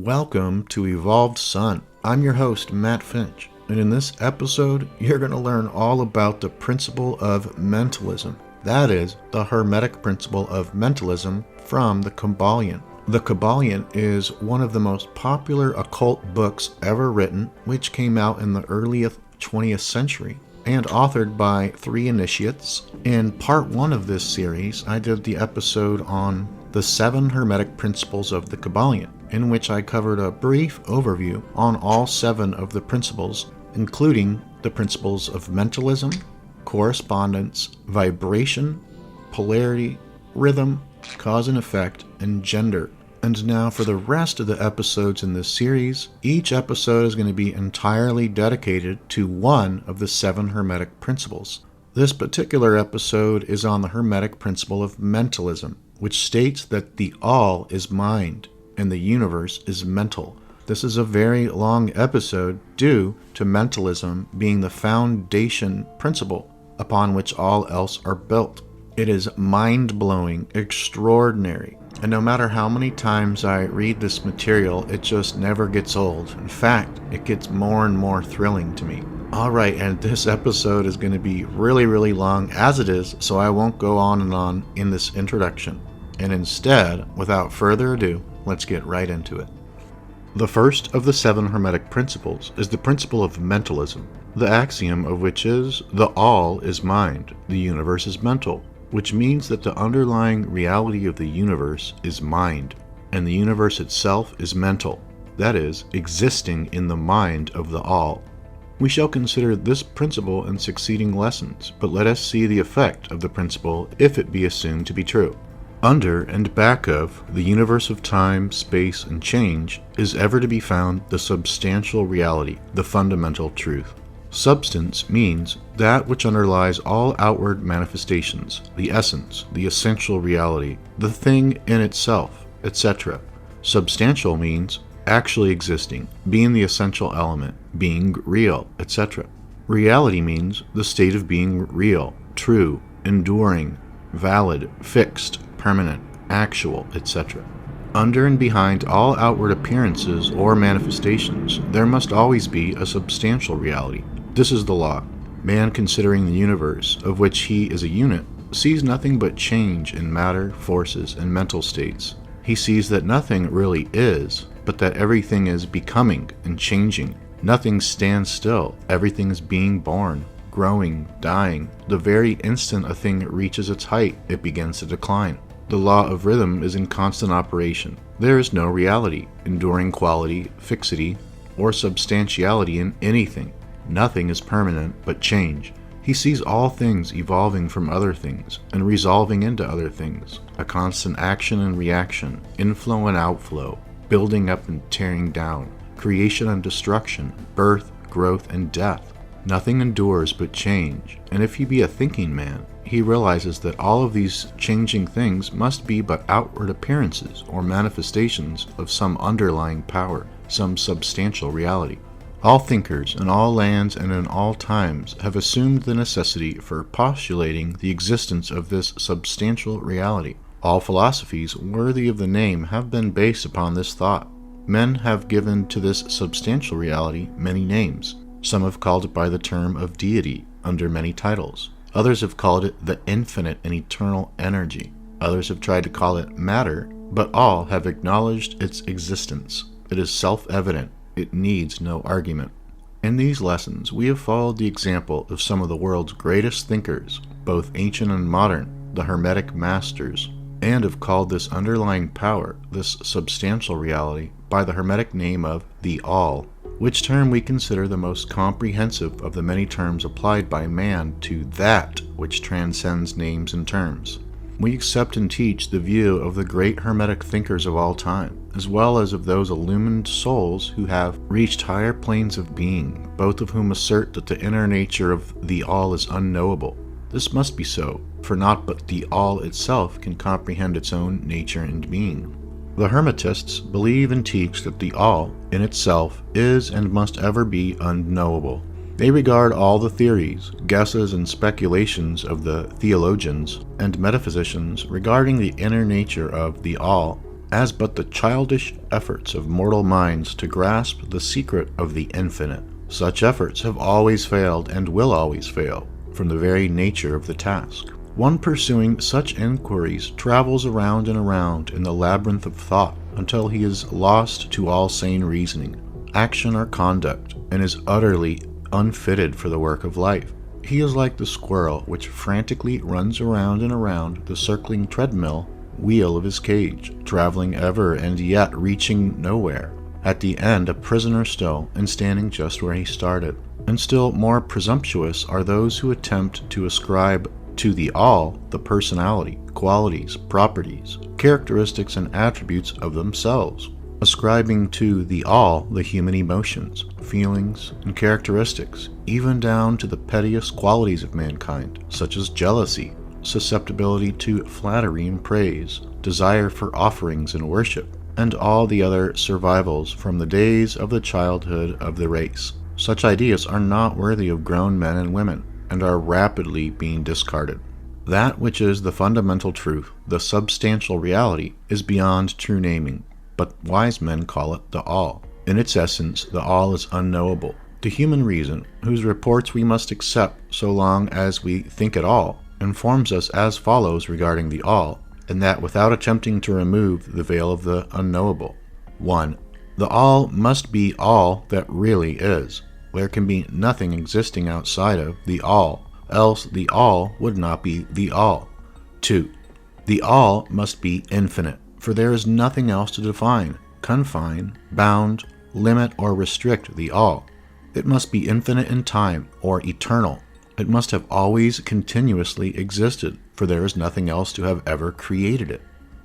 Welcome to Evolved Sun. I'm your host, Matt Finch, and in this episode, you're going to learn all about the principle of mentalism. That is, the Hermetic Principle of Mentalism from the Kybalion. The Kybalion is one of the most popular occult books ever written, which came out in the early 20th century, and authored by 3 initiates. In part 1 of this series, I did the episode on the 7 Hermetic Principles of the Kybalion, in which I covered a brief overview on all 7 of the principles, including the principles of mentalism, correspondence, vibration, polarity, rhythm, cause and effect, and gender. And now for the rest of the episodes in this series, each episode is going to be entirely dedicated to one of the 7 Hermetic Principles. This particular episode is on the Hermetic Principle of Mentalism, which states that the all is mind and the universe is mental. This is a very long episode due to mentalism being the foundation principle upon which all else are built. It is mind-blowing, extraordinary, and no matter how many times I read this material, it just never gets old. In fact, it gets more and more thrilling to me. Alright, and this episode is going to be really long as it is, so I won't go on and on in this introduction. And instead, without further ado, let's get right into it. The first of the 7 Hermetic Principles is the principle of mentalism, the axiom of which is, the all is mind, the universe is mental, which means that the underlying reality of the universe is mind, and the universe itself is mental, that is, existing in the mind of the all. We shall consider this principle in succeeding lessons, but let us see the effect of the principle if it be assumed to be true. Under and back of the universe of time, space, and change is ever to be found the substantial reality, the fundamental truth. Substance means that which underlies all outward manifestations, the essence, the essential reality, the thing in itself, etc. Substantial means actually existing, being the essential element, being real, etc. Reality means the state of being real, true, enduring, valid, fixed, permanent, actual, etc. Under and behind all outward appearances or manifestations, there must always be a substantial reality. This is the law. Man, considering the universe, of which he is a unit, sees nothing but change in matter, forces, and mental states. He sees that nothing really is, but that everything is becoming and changing. Nothing stands still. Everything is being born, growing, dying. The very instant a thing reaches its height, it begins to decline. The law of rhythm is in constant operation. There is no reality, enduring quality, fixity, or substantiality in anything. Nothing is permanent but change. He sees all things evolving from other things and resolving into other things, a constant action and reaction, inflow and outflow, building up and tearing down, creation and destruction, birth, growth, and death. Nothing endures but change, and if he be a thinking man, he realizes that all of these changing things must be but outward appearances or manifestations of some underlying power, some substantial reality. All thinkers in all lands and in all times have assumed the necessity for postulating the existence of this substantial reality. All philosophies worthy of the name have been based upon this thought. Men have given to this substantial reality many names. Some have called it by the term of deity under many titles. Others have called it the infinite and eternal energy. Others have tried to call it matter, but all have acknowledged its existence. It is self-evident. It needs no argument. In these lessons, we have followed the example of some of the world's greatest thinkers, both ancient and modern, the Hermetic masters, and have called this underlying power, this substantial reality, by the Hermetic name of the All, which term we consider the most comprehensive of the many terms applied by man to that which transcends names and terms. We accept and teach the view of the great Hermetic thinkers of all time, as well as of those illumined souls who have reached higher planes of being, both of whom assert that the inner nature of the All is unknowable. This must be so, for not but the All itself can comprehend its own nature and being. The Hermetists believe and teach that the All, in itself, is and must ever be unknowable. They regard all the theories, guesses, and speculations of the theologians and metaphysicians regarding the inner nature of the All as but the childish efforts of mortal minds to grasp the secret of the infinite. Such efforts have always failed and will always fail, from the very nature of the task. One pursuing such inquiries travels around and around in the labyrinth of thought until he is lost to all sane reasoning, action, or conduct, and is utterly unfitted for the work of life. He is like the squirrel which frantically runs around and around the circling treadmill wheel of his cage, traveling ever and yet reaching nowhere, at the end a prisoner still, and standing just where he started. And still more presumptuous are those who attempt to ascribe to the all the personality, qualities, properties, characteristics, and attributes of themselves, ascribing to the all the human emotions, feelings, and characteristics, even down to the pettiest qualities of mankind, such as jealousy, susceptibility to flattery and praise, desire for offerings and worship, and all the other survivals from the days of the childhood of the race. Such ideas are not worthy of grown men and women, and are rapidly being discarded. That which is the fundamental truth, the substantial reality, is beyond true naming, but wise men call it the all. In its essence, the all is unknowable. The human reason, whose reports we must accept so long as we think at all, informs us as follows regarding the all, and that without attempting to remove the veil of the unknowable. 1. The all must be all that really is. There can be nothing existing outside of the all, else the all would not be the all. 2. The all must be infinite, for there is nothing else to define, confine, bound, limit, or restrict the all. It must be infinite in time, or eternal. It must have always continuously existed, for there is nothing else to have ever created it.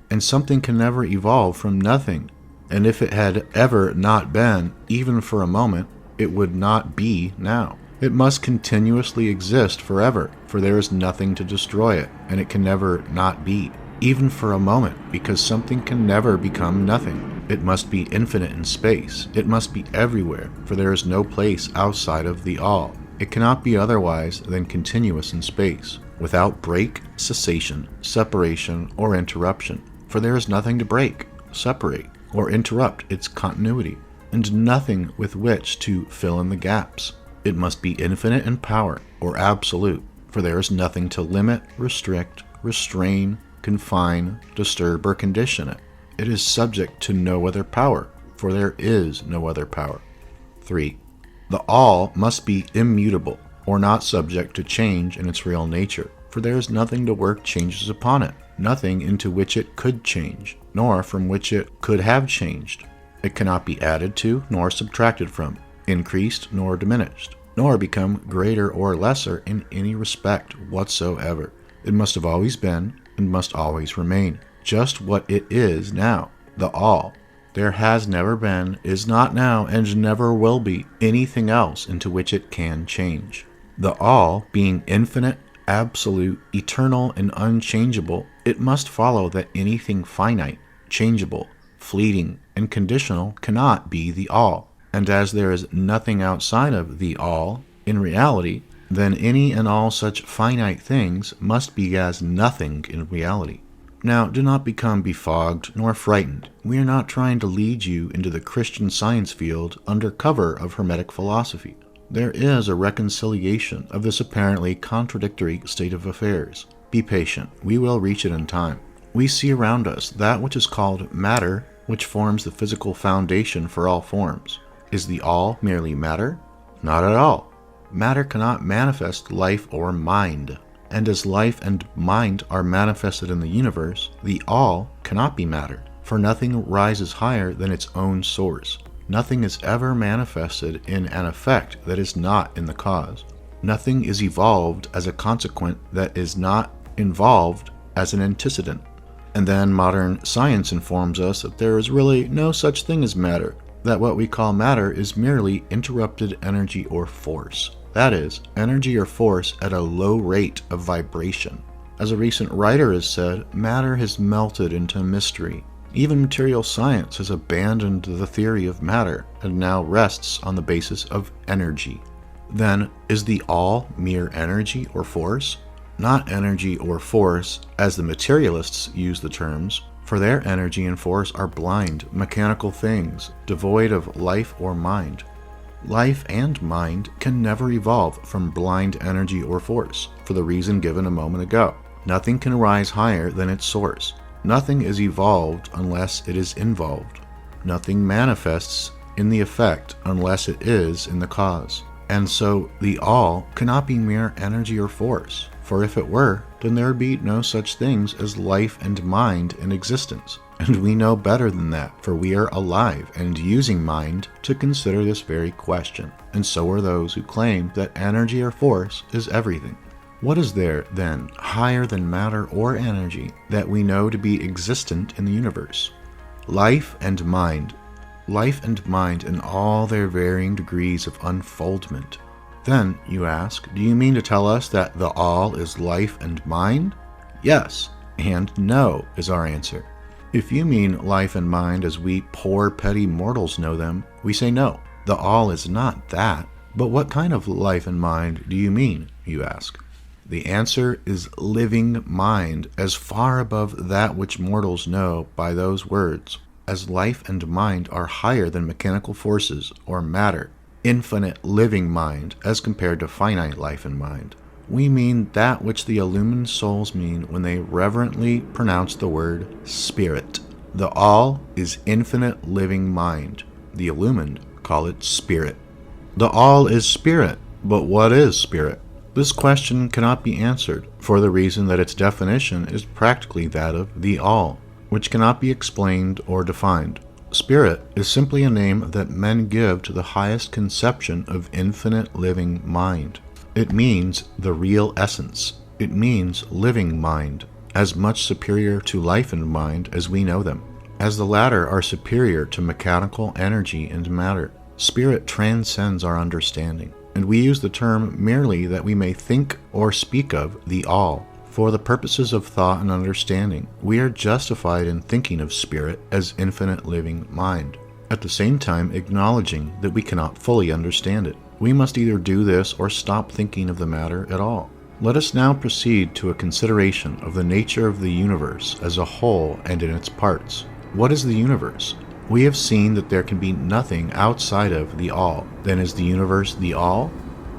And something can never evolve from nothing, and if it had ever not been, even for a moment, it would not be now. It must continuously exist forever, for there is nothing to destroy it, and it can never not be, even for a moment, because something can never become nothing. It must be infinite in space. It must be everywhere, for there is no place outside of the all. It cannot be otherwise than continuous in space, without break, cessation, separation, or interruption, for there is nothing to break, separate, or interrupt its continuity, and nothing with which to fill in the gaps. It must be infinite in power, or absolute, for there is nothing to limit, restrict, restrain, confine, disturb, or condition it. It is subject to no other power, for there is no other power. 3. The all must be immutable, or not subject to change in its real nature, for there is nothing to work changes upon it, nothing into which it could change, nor from which it could have changed. It cannot be added to, nor subtracted from, increased nor diminished, nor become greater or lesser in any respect whatsoever. It must have always been, and must always remain, just what it is now, the all. There has never been, is not now, and never will be anything else into which it can change. The all, being infinite, absolute, eternal, and unchangeable, it must follow that anything finite, changeable, fleeting, and conditional cannot be the all. And as there is nothing outside of the all, in reality, then any and all such finite things must be as nothing in reality. Now, do not become befogged nor frightened. We are not trying to lead you into the Christian Science field under cover of Hermetic philosophy. There is a reconciliation of this apparently contradictory state of affairs. Be patient. We will reach it in time. We see around us that which is called matter, which forms the physical foundation for all forms. Is the all merely matter? Not at all. Matter cannot manifest life or mind. And as life and mind are manifested in the universe, the all cannot be matter, for nothing rises higher than its own source. Nothing is ever manifested in an effect that is not in the cause. Nothing is evolved as a consequent that is not involved as an antecedent. And then modern science informs us that there is really no such thing as matter, that what we call matter is merely interrupted energy or force. That is, energy or force at a low rate of vibration. As a recent writer has said, matter has melted into mystery. Even material science has abandoned the theory of matter and now rests on the basis of energy. Then, is the all mere energy or force? Not energy or force, as the materialists use the terms, for their energy and force are blind, mechanical things, devoid of life or mind. Life and mind can never evolve from blind energy or force, for the reason given a moment ago. Nothing can rise higher than its source. Nothing is evolved unless it is involved. Nothing manifests in the effect unless it is in the cause. And so the all cannot be mere energy or force, for if it were, then there would be no such things as life and mind in existence. And we know better than that, for we are alive and using mind to consider this very question. And so are those who claim that energy or force is everything. What is there, then, higher than matter or energy that we know to be existent in the universe? Life and mind. Life and mind in all their varying degrees of unfoldment. Then, you ask, do you mean to tell us that the all is life and mind? Yes, and no is our answer. If you mean life and mind as we poor petty mortals know them, we say no. The all is not that. But what kind of life and mind do you mean, you ask? The answer is living mind, as far above that which mortals know by those words, as life and mind are higher than mechanical forces or matter. Infinite living mind as compared to finite life and mind. We mean that which the illumined souls mean when they reverently pronounce the word spirit. The all is infinite living mind. The illumined call it spirit. The all is spirit, but what is spirit? This question cannot be answered for the reason that its definition is practically that of the all, which cannot be explained or defined. Spirit is simply a name that men give to the highest conception of infinite living mind. It means the real essence. It means living mind, as much superior to life and mind as we know them, as the latter are superior to mechanical energy and matter. Spirit transcends our understanding, and we use the term merely that we may think or speak of the all. For the purposes of thought and understanding, we are justified in thinking of spirit as infinite living mind, at the same time acknowledging that we cannot fully understand it. We must either do this or stop thinking of the matter at all. Let us now proceed to a consideration of the nature of the universe as a whole and in its parts. What is the universe? We have seen that there can be nothing outside of the all. Then is the universe the all?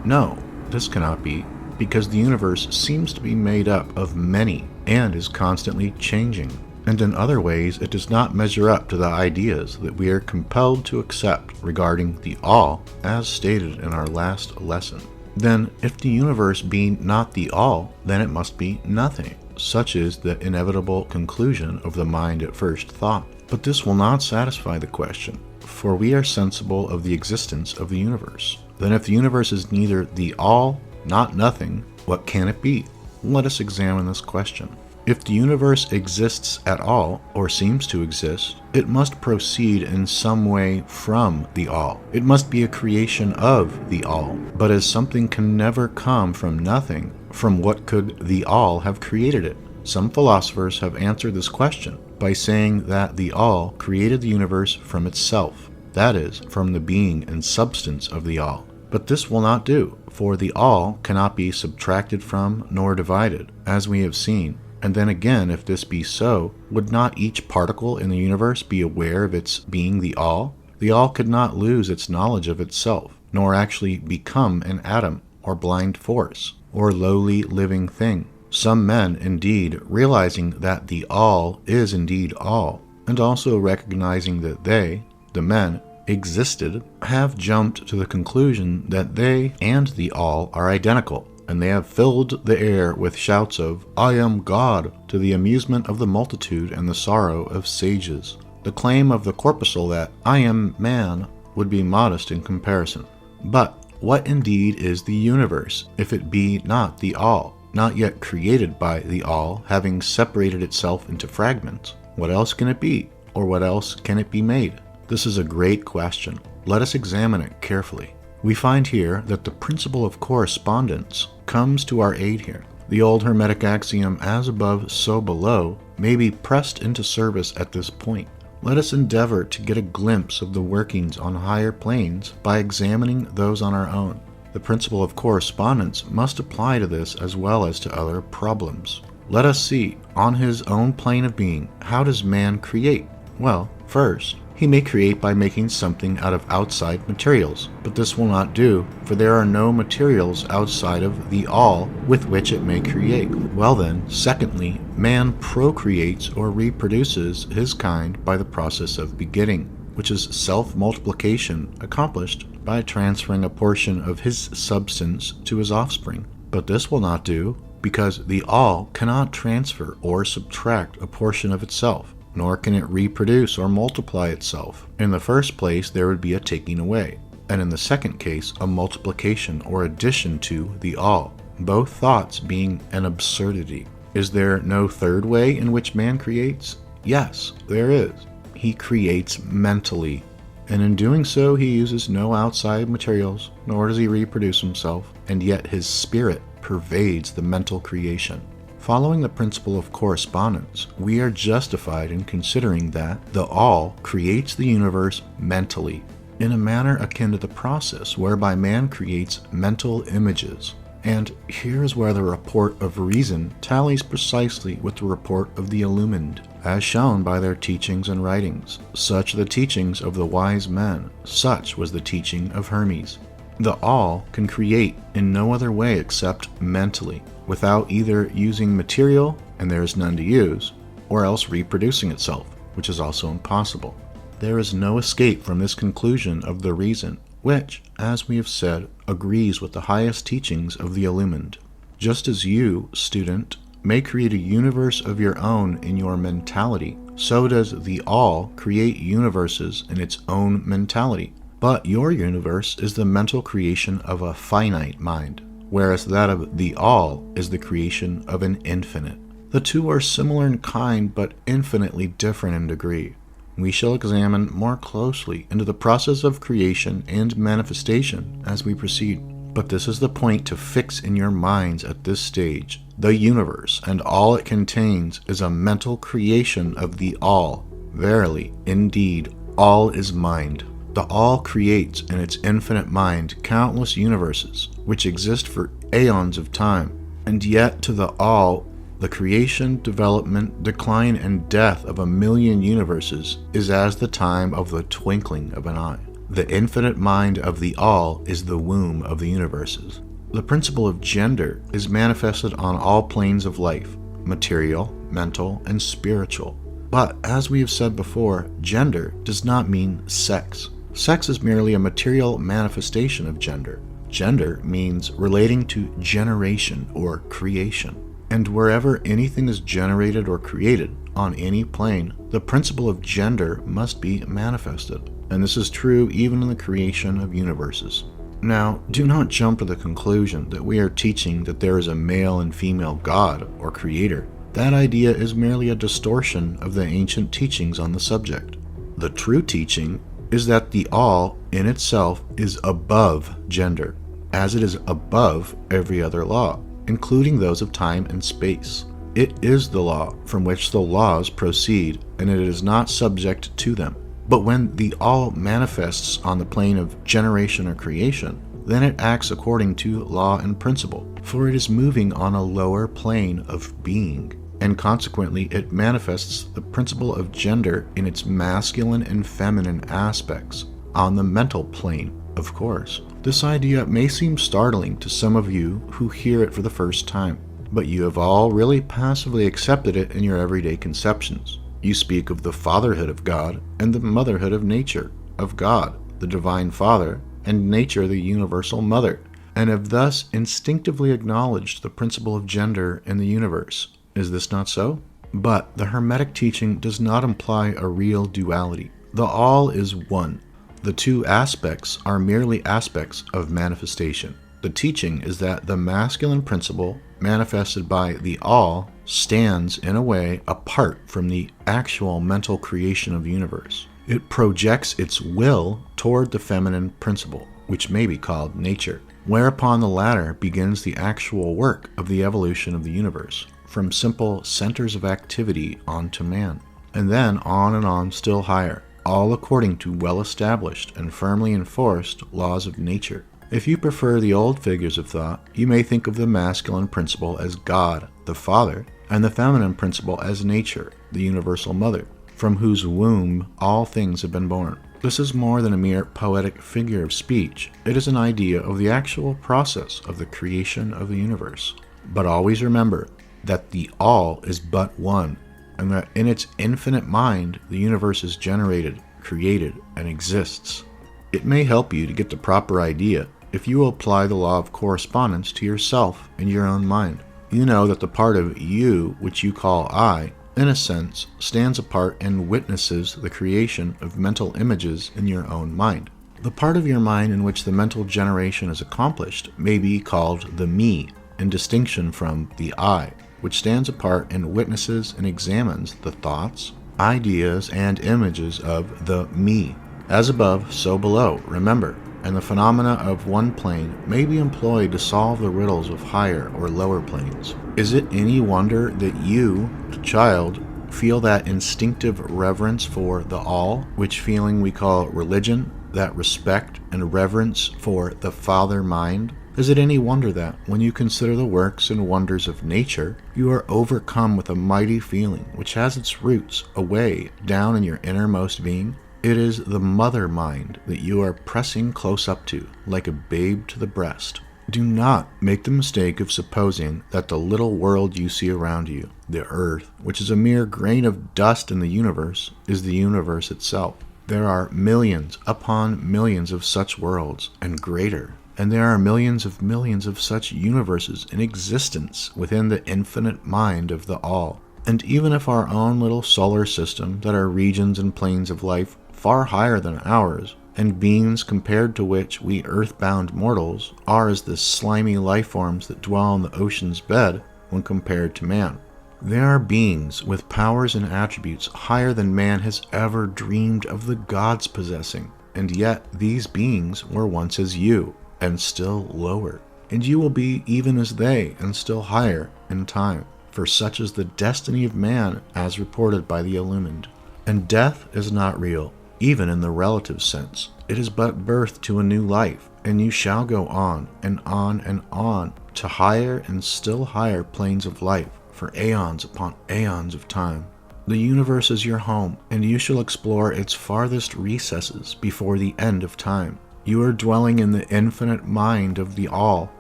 No, this cannot be, because the universe seems to be made up of many and is constantly changing. And in other ways, it does not measure up to the ideas that we are compelled to accept regarding the all, as stated in our last lesson. Then, if the universe be not the all, then it must be nothing. Such is the inevitable conclusion of the mind at first thought. But this will not satisfy the question, for we are sensible of the existence of the universe. Then if the universe is neither the all, not nothing, what can it be? Let us examine this question. If the universe exists at all, or seems to exist, it must proceed in some way from the all. It must be a creation of the all. But as something can never come from nothing, from what could the all have created it? Some philosophers have answered this question by saying that the all created the universe from itself, that is, from the being and substance of the all. But this will not do, for the all cannot be subtracted from nor divided, as we have seen. And then again, if this be so, would not each particle in the universe be aware of its being the all? The all could not lose its knowledge of itself, nor actually become an atom, or blind force, or lowly living thing. Some men, indeed, realizing that the all is indeed all, and also recognizing that they, the men, existed, have jumped to the conclusion that they and the all are identical, and they have filled the air with shouts of, "I am God," to the amusement of the multitude and the sorrow of sages. The claim of the corpuscle that "I am man" would be modest in comparison. But what indeed is the universe, if it be not the all, not yet created by the all, having separated itself into fragments? What else can it be, or what else can it be made? This is a great question. Let us examine it carefully. We find here that the principle of correspondence comes to our aid here. The old Hermetic axiom, "as above, so below," may be pressed into service at this point. Let us endeavor to get a glimpse of the workings on higher planes by examining those on our own. The principle of correspondence must apply to this as well as to other problems. Let us see, on his own plane of being, how does man create? Well, first, he may create by making something out of outside materials, but this will not do, for there are no materials outside of the all with which it may create. Well then, secondly, man procreates or reproduces his kind by the process of begetting, which is self-multiplication accomplished by transferring a portion of his substance to his offspring. But this will not do, because the all cannot transfer or subtract a portion of itself, nor can it reproduce or multiply itself. In the first place, there would be a taking away, and in the second case, a multiplication or addition to the all, both thoughts being an absurdity. Is there no third way in which man creates? Yes, there is. He creates mentally, and in doing so, he uses no outside materials, nor does he reproduce himself, and yet his spirit pervades the mental creation. Following the principle of correspondence, we are justified in considering that the all creates the universe mentally, in a manner akin to the process whereby man creates mental images. And here is where the report of reason tallies precisely with the report of the illumined, as shown by their teachings and writings. Such are the teachings of the wise men, such was the teaching of Hermes. The all can create in no other way except mentally, without either using material, and there is none to use, or else reproducing itself, which is also impossible. There is no escape from this conclusion of the reason, which, as we have said, agrees with the highest teachings of the illumined. Just as you, student, may create a universe of your own in your mentality, so does the all create universes in its own mentality. But your universe is the mental creation of a finite mind, whereas that of the all is the creation of an infinite. The two are similar in kind, but infinitely different in degree. We shall examine more closely into the process of creation and manifestation as we proceed. But this is the point to fix in your minds at this stage. The universe and all it contains is a mental creation of the all. Verily, indeed, all is mind. The all creates in its infinite mind countless universes, which exist for aeons of time, and yet to the all, the creation, development, decline, and death of 1,000,000 universes is as the time of the twinkling of an eye. The infinite mind of the all is the womb of the universes. The principle of gender is manifested on all planes of life, material, mental, and spiritual. But, as we have said before, gender does not mean sex. Sex is merely a material manifestation of gender. Gender means relating to generation or creation. And wherever anything is generated or created on any plane, the principle of gender must be manifested. And this is true even in the creation of universes. Now, do not jump to the conclusion that we are teaching that there is a male and female God or creator. That idea is merely a distortion of the ancient teachings on the subject. The true teaching is that the all in itself is above gender, as it is above every other law, including those of time and space. It is the law from which the laws proceed, and it is not subject to them. But when the all manifests on the plane of generation or creation, then it acts according to law and principle, for it is moving on a lower plane of being, and consequently it manifests the principle of gender in its masculine and feminine aspects, on the mental plane, of course. This idea may seem startling to some of you who hear it for the first time, but you have all really passively accepted it in your everyday conceptions. You speak of the fatherhood of God and the motherhood of nature, of God, the divine Father, and nature, the universal mother, and have thus instinctively acknowledged the principle of gender in the universe. Is this not so? But the Hermetic teaching does not imply a real duality. The all is one. The two aspects are merely aspects of manifestation. The teaching is that the masculine principle, manifested by the all, stands in a way apart from the actual mental creation of the universe. It projects its will toward the feminine principle, which may be called nature, whereupon the latter begins the actual work of the evolution of the universe, from simple centers of activity on to man, and then on and on still higher, all according to well-established and firmly enforced laws of nature. If you prefer the old figures of thought, you may think of the masculine principle as God, the Father, and the feminine principle as nature, the universal mother, from whose womb all things have been born. This is more than a mere poetic figure of speech. It is an idea of the actual process of the creation of the universe. But always remember that the all is but one, and that in its infinite mind, the universe is generated, created, and exists. It may help you to get the proper idea if you will apply the law of correspondence to yourself in your own mind. You know that the part of you which you call I, in a sense, stands apart and witnesses the creation of mental images in your own mind. The part of your mind in which the mental generation is accomplished may be called the me, in distinction from the I, which stands apart and witnesses and examines the thoughts, ideas, and images of the me. As above, so below, remember, and the phenomena of one plane may be employed to solve the riddles of higher or lower planes. Is it any wonder that you, the child, feel that instinctive reverence for the all, which feeling we call religion, that respect and reverence for the Father Mind? Is it any wonder that, when you consider the works and wonders of nature, you are overcome with a mighty feeling which has its roots away down in your innermost being? It is the mother mind that you are pressing close up to, like a babe to the breast. Do not make the mistake of supposing that the little world you see around you, the earth, which is a mere grain of dust in the universe, is the universe itself. There are millions upon millions of such worlds, and greater. And there are millions of such universes in existence within the infinite mind of the all. And even if our own little solar system, that are regions and planes of life far higher than ours, and beings compared to which we earthbound mortals are as the slimy life forms that dwell on the ocean's bed when compared to man. There are beings with powers and attributes higher than man has ever dreamed of the gods possessing, and yet these beings were once as you, and still lower, and you will be even as they, and still higher in time, for such is the destiny of man as reported by the illumined. And death is not real, even in the relative sense. It is but birth to a new life, and you shall go on and on and on to higher and still higher planes of life for aeons upon aeons of time. The universe is your home, and you shall explore its farthest recesses before the end of time. You are dwelling in the infinite mind of the all,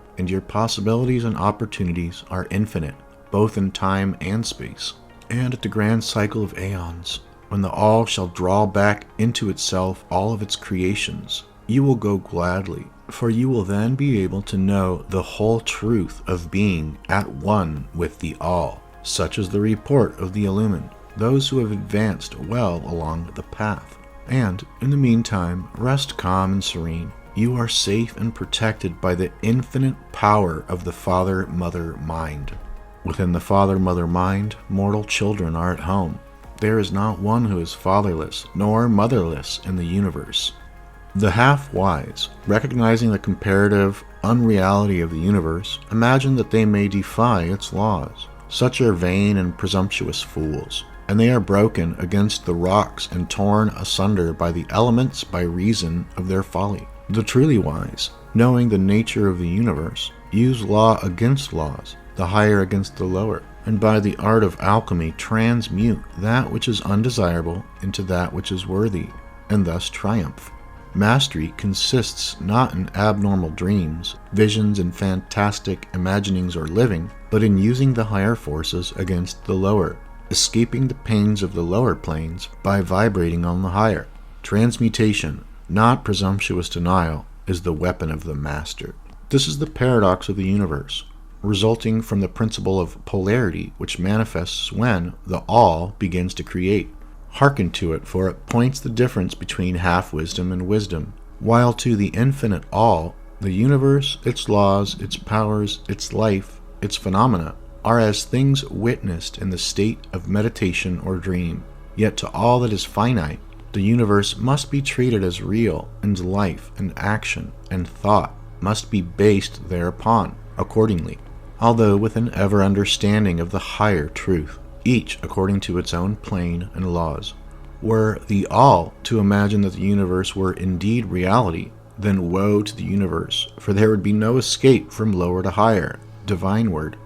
and your possibilities and opportunities are infinite, both in time and space. And at the grand cycle of aeons, when the all shall draw back into itself all of its creations, you will go gladly, for you will then be able to know the whole truth of being at one with the all. Such is the report of the illumined, those who have advanced well along the path. And, in the meantime, rest calm and serene. You are safe and protected by the infinite power of the Father-Mother Mind. Within the Father-Mother Mind, mortal children are at home. There is not one who is fatherless nor motherless in the universe. The half-wise, recognizing the comparative unreality of the universe, imagine that they may defy its laws. Such are vain and presumptuous fools, and they are broken against the rocks and torn asunder by the elements by reason of their folly. The truly wise, knowing the nature of the universe, use law against laws, the higher against the lower, and by the art of alchemy transmute that which is undesirable into that which is worthy, and thus triumph. Mastery consists not in abnormal dreams, visions, and fantastic imaginings or living, but in using the higher forces against the lower, escaping the pains of the lower planes by vibrating on the higher. Transmutation, not presumptuous denial, is the weapon of the master. This is the paradox of the universe, resulting from the principle of polarity which manifests when the all begins to create. Hearken to it, for it points the difference between half-wisdom and wisdom, while to the infinite all, the universe, its laws, its powers, its life, its phenomena, are as things witnessed in the state of meditation or dream. Yet to all that is finite, the universe must be treated as real, and life and action and thought must be based thereupon accordingly, although with an ever understanding of the higher truth, each according to its own plane and laws. Were the all to imagine that the universe were indeed reality, then woe to the universe, for there would be no escape from lower to higher, divineward.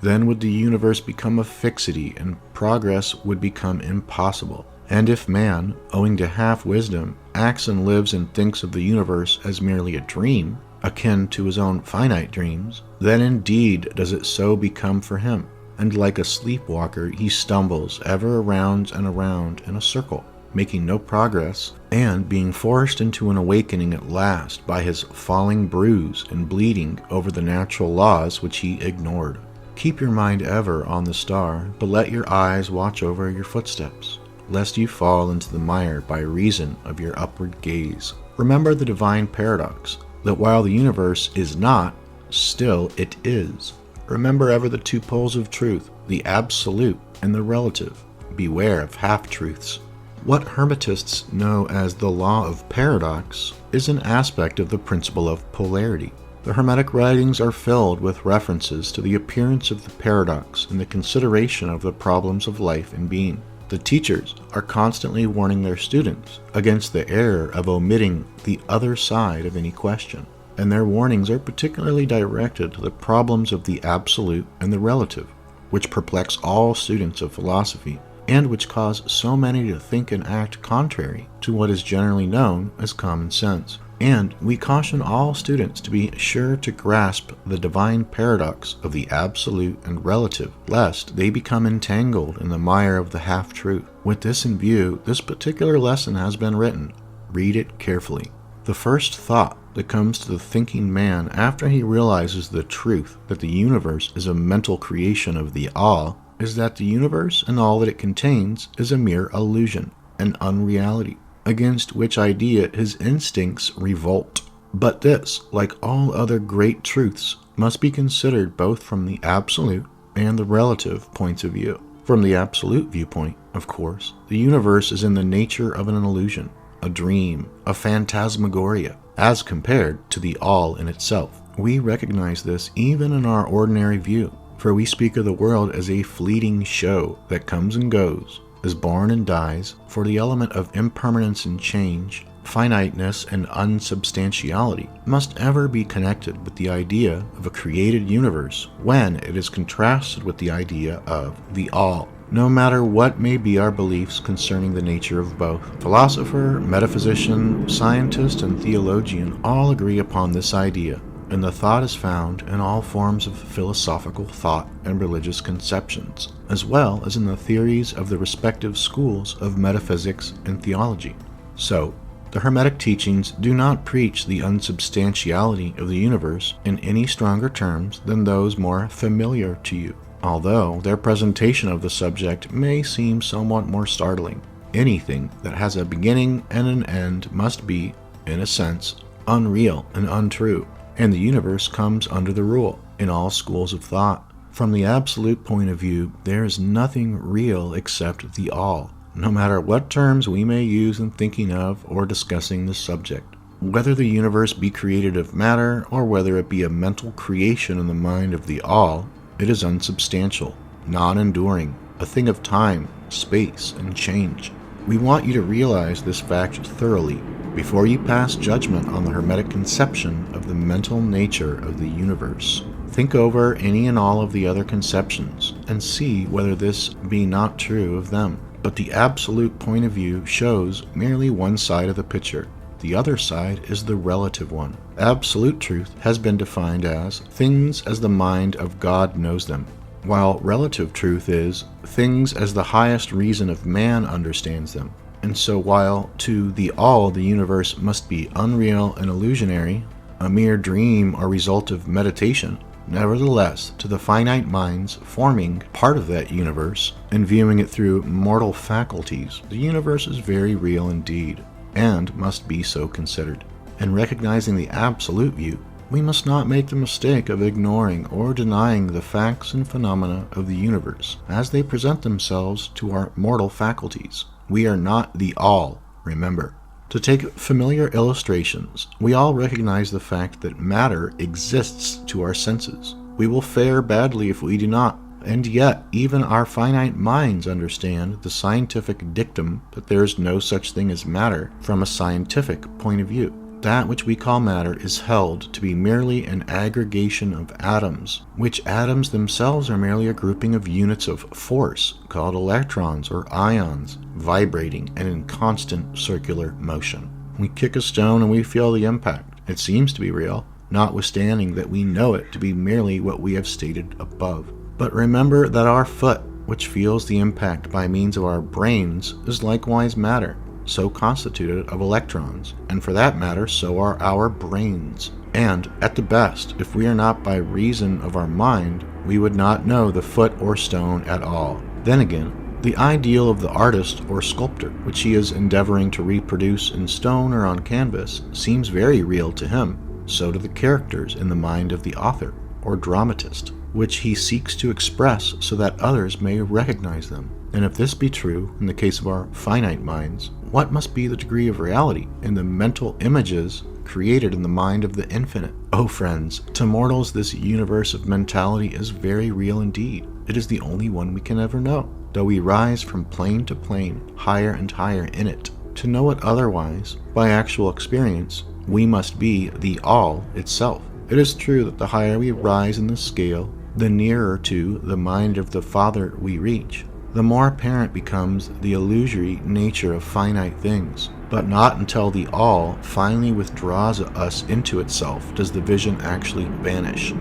then would the universe become a fixity and progress would become impossible. And if man, owing to half-wisdom, acts and lives and thinks of the universe as merely a dream, akin to his own finite dreams, then indeed does it so become for him, and like a sleepwalker he stumbles ever around and around in a circle, making no progress, and being forced into an awakening at last by his falling bruised and bleeding over the natural laws which he ignored. Keep your mind ever on the star, but let your eyes watch over your footsteps, lest you fall into the mire by reason of your upward gaze. Remember the divine paradox, that while the universe is not, still it is. Remember ever the two poles of truth, the absolute and the relative. Beware of half-truths. What Hermetists know as the law of paradox is an aspect of the principle of polarity. The Hermetic writings are filled with references to the appearance of the paradox and the consideration of the problems of life and being. The teachers are constantly warning their students against the error of omitting the other side of any question, and their warnings are particularly directed to the problems of the absolute and the relative, which perplex all students of philosophy, and which cause so many to think and act contrary to what is generally known as common sense. And we caution all students to be sure to grasp the divine paradox of the absolute and relative, lest they become entangled in the mire of the half-truth. With this in view, this particular lesson has been written. Read it carefully. The first thought that comes to the thinking man after he realizes the truth that the universe is a mental creation of the all is that the universe and all that it contains is a mere illusion, an unreality, against which idea his instincts revolt. But this, like all other great truths, must be considered both from the absolute and the relative points of view. From the absolute viewpoint, of course, the universe is in the nature of an illusion, a dream, a phantasmagoria, as compared to the all in itself. We recognize this even in our ordinary view, for we speak of the world as a fleeting show that comes and goes, is born and dies, for the element of impermanence and change, finiteness and unsubstantiality must ever be connected with the idea of a created universe when it is contrasted with the idea of the all, no matter what may be our beliefs concerning the nature of both. Philosopher, metaphysician, scientist, and theologian all agree upon this idea, and the thought is found in all forms of philosophical thought and religious conceptions, as well as in the theories of the respective schools of metaphysics and theology. So, the Hermetic teachings do not preach the unsubstantiality of the universe in any stronger terms than those more familiar to you, although their presentation of the subject may seem somewhat more startling. Anything that has a beginning and an end must be, in a sense, unreal and untrue, and the universe comes under the rule in all schools of thought. From the absolute point of view, there is nothing real except the all, no matter what terms we may use in thinking of or discussing the subject. Whether the universe be created of matter or whether it be a mental creation in the mind of the all, it is unsubstantial, non-enduring, a thing of time, space, and change. We want you to realize this fact thoroughly before you pass judgment on the Hermetic conception of the mental nature of the universe. Think over any and all of the other conceptions and see whether this be not true of them. But the absolute point of view shows merely one side of the picture. The other side is the relative one. Absolute truth has been defined as things as the mind of God knows them, while relative truth is things as the highest reason of man understands them. And so while to the all the universe must be unreal and illusionary, a mere dream or result of meditation, nevertheless, to the finite minds forming part of that universe and viewing it through mortal faculties, the universe is very real indeed, and must be so considered. In recognizing the absolute view, we must not make the mistake of ignoring or denying the facts and phenomena of the universe as they present themselves to our mortal faculties. We are not the all, remember. To take familiar illustrations, we all recognize the fact that matter exists to our senses. We will fare badly if we do not, and yet even our finite minds understand the scientific dictum that there is no such thing as matter from a scientific point of view. that which we call matter is held to be merely an aggregation of atoms, which atoms themselves are merely a grouping of units of force called electrons or ions, vibrating and in constant circular motion. We kick a stone and we feel the impact. It seems to be real, notwithstanding that we know it to be merely what we have stated above. But remember that our foot, which feels the impact by means of our brains, is likewise matter, so constituted of electrons, and for that matter, so are our brains. And, at the best, if we are not by reason of our mind, we would not know the foot or stone at all. Then again, the ideal of the artist or sculptor, which he is endeavoring to reproduce in stone or on canvas, seems very real to him. So do the characters in the mind of the author or dramatist, which he seeks to express so that others may recognize them. And if this be true in the case of our finite minds, what must be the degree of reality in the mental images created in the mind of the infinite? Oh friends, to mortals this universe of mentality is very real indeed. It is the only one we can ever know, though we rise from plane to plane, higher and higher in it. To know it otherwise, by actual experience, we must be the all itself. It is true that the higher we rise in the scale, the nearer to the mind of the Father we reach, the more apparent becomes the illusory nature of finite things. But not until the all finally withdraws us into itself does the vision actually vanish.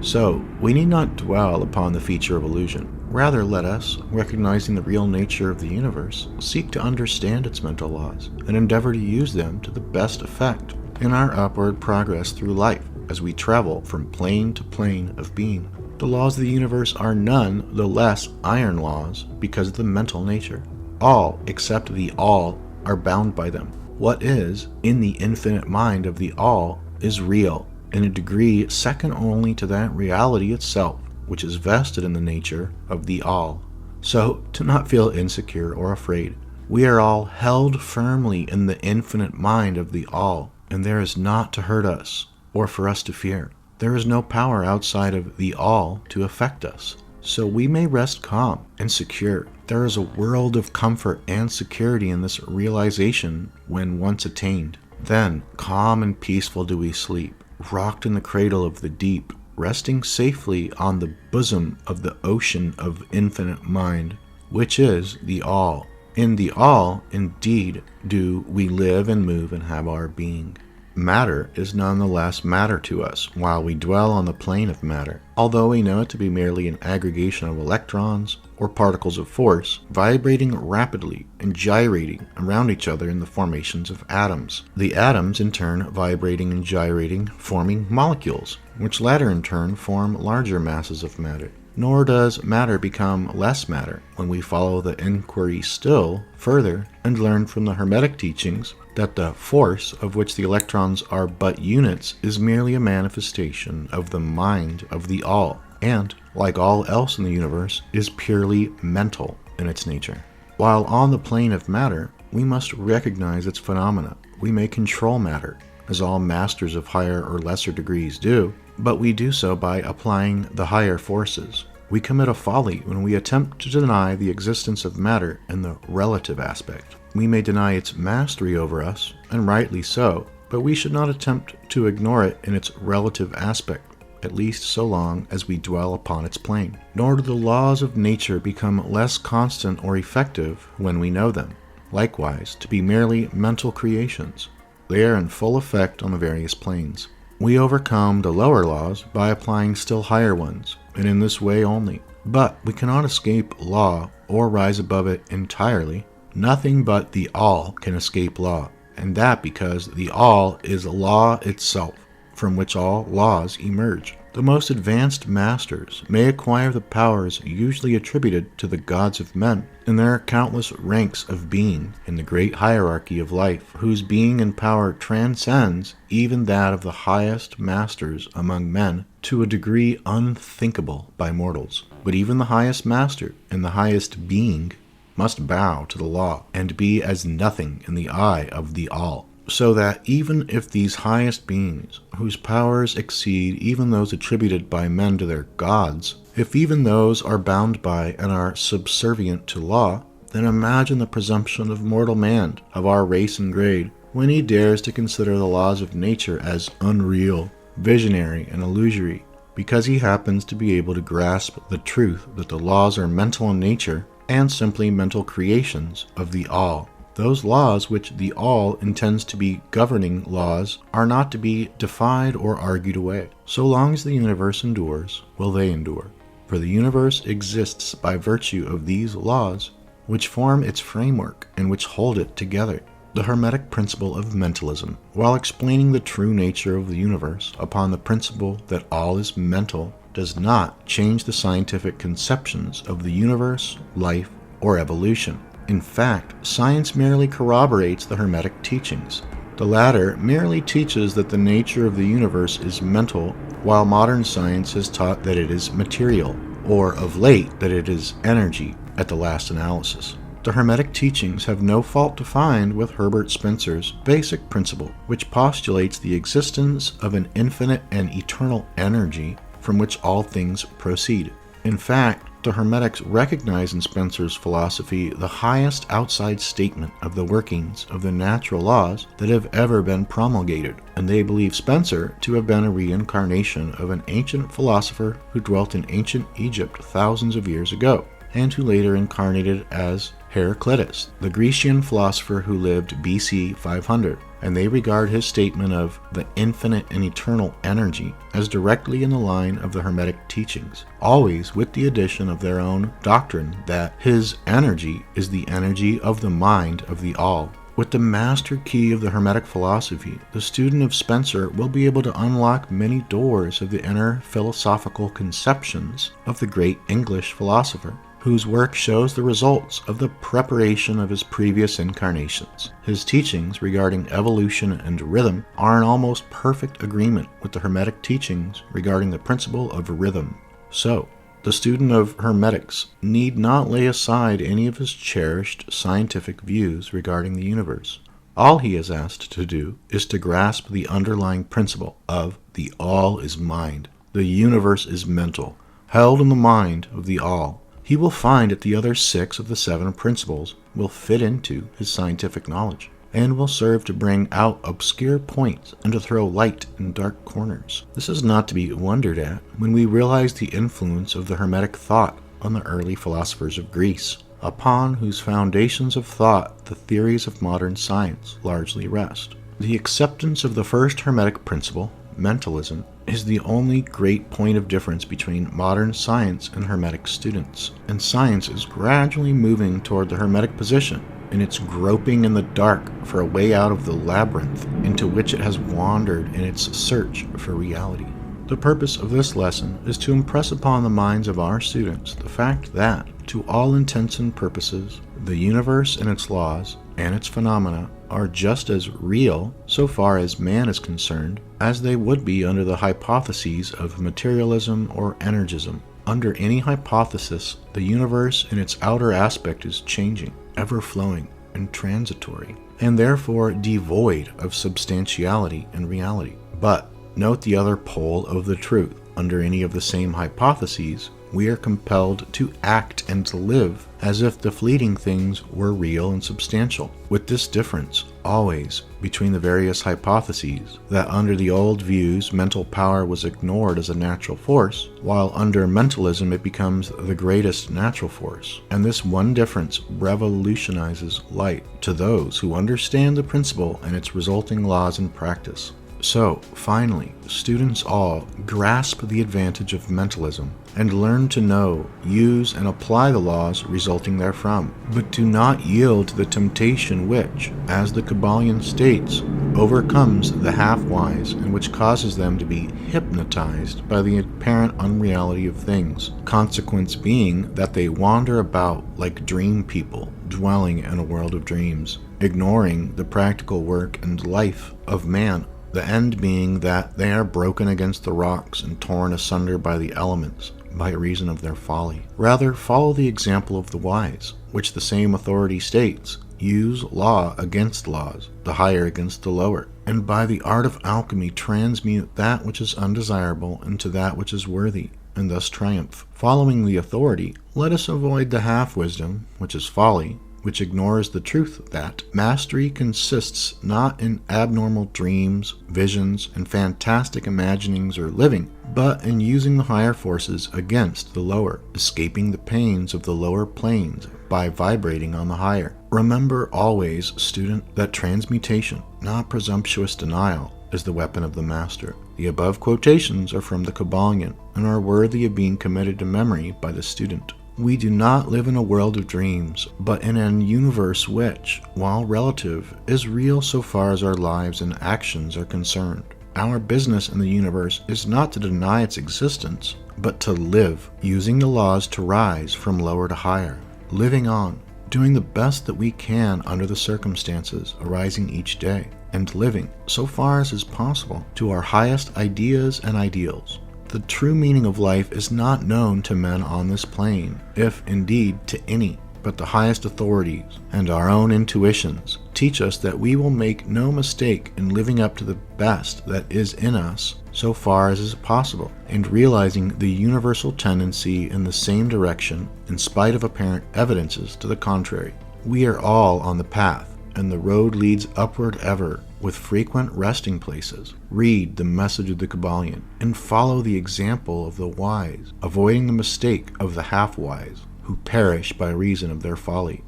So, we need not dwell upon the feature of illusion. Rather, let us, recognizing the real nature of the universe, seek to understand its mental laws and endeavor to use them to the best effect in our upward progress through life as we travel from plane to plane of being. The laws of the universe are none the less iron laws because of the mental nature. All, except the all, are bound by them. What is, in the infinite mind of the all, is real, in a degree second only to that reality itself, which is vested in the nature of the all. So, to not feel insecure or afraid, we are all held firmly in the infinite mind of the all, and there is naught to hurt us, or for us to fear. There is no power outside of the all to affect us, so we may rest calm and secure. There is a world of comfort and security in this realization when once attained. Then, calm and peaceful do we sleep, rocked in the cradle of the deep, resting safely on the bosom of the ocean of infinite mind, which is the all. In the all, indeed, do we live and move and have our being. Matter is nonetheless matter to us while we dwell on the plane of matter, although we know it to be merely an aggregation of electrons or particles of force vibrating rapidly and gyrating around each other in the formations of atoms. The atoms in turn vibrating and gyrating, forming molecules, which latter in turn form larger masses of matter. Nor does matter become less matter when we follow the inquiry still further and learn from the Hermetic teachings that the force of which the electrons are but units is merely a manifestation of the mind of the all, and, like all else in the universe, is purely mental in its nature. While on the plane of matter, we must recognize its phenomena. We may control matter, as all masters of higher or lesser degrees do, but we do so by applying the higher forces. We commit a folly when we attempt to deny the existence of matter in the relative aspect. We may deny its mastery over us, and rightly so, but we should not attempt to ignore it in its relative aspect, at least so long as we dwell upon its plane. Nor do the laws of nature become less constant or effective when we know them, likewise, to be merely mental creations. They are in full effect on the various planes. We overcome the lower laws by applying still higher ones, and in this way only. But we cannot escape law or rise above it entirely. Nothing but the all can escape law, and that because the all is law itself, from which all laws emerge. The most advanced masters may acquire the powers usually attributed to the gods of men, and there are countless ranks of being in the great hierarchy of life, whose being and power transcends even that of the highest masters among men to a degree unthinkable by mortals. But even the highest master and the highest being must bow to the law and be as nothing in the eye of the all. So that even if these highest beings, whose powers exceed even those attributed by men to their gods, if even those are bound by and are subservient to law, then imagine the presumption of mortal man, of our race and grade, when he dares to consider the laws of nature as unreal, visionary, and illusory, because he happens to be able to grasp the truth that the laws are mental in nature and simply mental creations of the All. Those laws which the All intends to be governing laws are not to be defied or argued away. So long as the universe endures, will they endure. For the universe exists by virtue of these laws, which form its framework and which hold it together. The Hermetic Principle of Mentalism, while explaining the true nature of the universe upon the principle that all is mental, does not change the scientific conceptions of the universe, life, or evolution. In fact, science merely corroborates the Hermetic teachings. The latter merely teaches that the nature of the universe is mental, while modern science has taught that it is material, or of late that it is energy at the last analysis. The Hermetic teachings have no fault to find with Herbert Spencer's basic principle, which postulates the existence of an infinite and eternal energy from which all things proceed. In fact, the Hermetics recognize in Spencer's philosophy the highest outside statement of the workings of the natural laws that have ever been promulgated, and they believe Spencer to have been a reincarnation of an ancient philosopher who dwelt in ancient Egypt thousands of years ago, and who later incarnated as Heraclitus, the Grecian philosopher who lived BC 500, and they regard his statement of the infinite and eternal energy as directly in the line of the Hermetic teachings, always with the addition of their own doctrine that his energy is the energy of the mind of the All. With the master key of the Hermetic philosophy, the student of Spencer will be able to unlock many doors of the inner philosophical conceptions of the great English philosopher, whose work shows the results of the preparation of his previous incarnations. His teachings regarding evolution and rhythm are in almost perfect agreement with the Hermetic teachings regarding the principle of rhythm. So, the student of Hermetics need not lay aside any of his cherished scientific views regarding the universe. All he is asked to do is to grasp the underlying principle of the All is mind. The universe is mental, held in the mind of the All. He will find that the other 6 of the 7 principles will fit into his scientific knowledge, and will serve to bring out obscure points and to throw light in dark corners. This is not to be wondered at when we realize the influence of the Hermetic thought on the early philosophers of Greece, upon whose foundations of thought the theories of modern science largely rest. The acceptance of the first Hermetic principle, mentalism, is the only great point of difference between modern science and Hermetic students, and science is gradually moving toward the Hermetic position in its groping in the dark for a way out of the labyrinth into which it has wandered in its search for reality. The purpose of this lesson is to impress upon the minds of our students the fact that, to all intents and purposes, the universe and its laws and its phenomena are just as real, so far as man is concerned, as they would be under the hypotheses of materialism or energism. Under any hypothesis, the universe in its outer aspect is changing, ever-flowing, and transitory, and therefore devoid of substantiality and reality. But note the other pole of the truth. Under any of the same hypotheses, we are compelled to act and to live as if the fleeting things were real and substantial, with this difference always between the various hypotheses, that under the old views mental power was ignored as a natural force, while under mentalism it becomes the greatest natural force. And this one difference revolutionizes light to those who understand the principle and its resulting laws and practice. So, finally, students all grasp the advantage of mentalism and learn to know, use, and apply the laws resulting therefrom, but do not yield to the temptation which, as the Kybalion states, overcomes the half-wise and which causes them to be hypnotized by the apparent unreality of things, consequence being that they wander about like dream people, dwelling in a world of dreams, ignoring the practical work and life of man. The end being that they are broken against the rocks and torn asunder by the elements by reason of their folly. Rather, follow the example of the wise, which the same authority states, use law against laws, the higher against the lower, and by the art of alchemy transmute that which is undesirable into that which is worthy, and thus triumph. Following the authority, let us avoid the half-wisdom, which is folly, which ignores the truth that mastery consists not in abnormal dreams, visions, and fantastic imaginings or living, but in using the higher forces against the lower, escaping the pains of the lower planes by vibrating on the higher. Remember always, student, that transmutation, not presumptuous denial, is the weapon of the master. The above quotations are from the Kybalion and are worthy of being committed to memory by the student. We do not live in a world of dreams, but in an universe which, while relative, is real so far as our lives and actions are concerned. Our business in the universe is not to deny its existence, but to live, using the laws to rise from lower to higher, living on, doing the best that we can under the circumstances arising each day, and living, so far as is possible, to our highest ideas and ideals. The true meaning of life is not known to men on this plane, if indeed to any, but the highest authorities and our own intuitions teach us that we will make no mistake in living up to the best that is in us so far as is possible, and realizing the universal tendency in the same direction in spite of apparent evidences to the contrary. We are all on the path, and the road leads upward ever, with frequent resting places. Read the message of the Kybalion, and follow the example of the wise, avoiding the mistake of the half-wise, who perish by reason of their folly.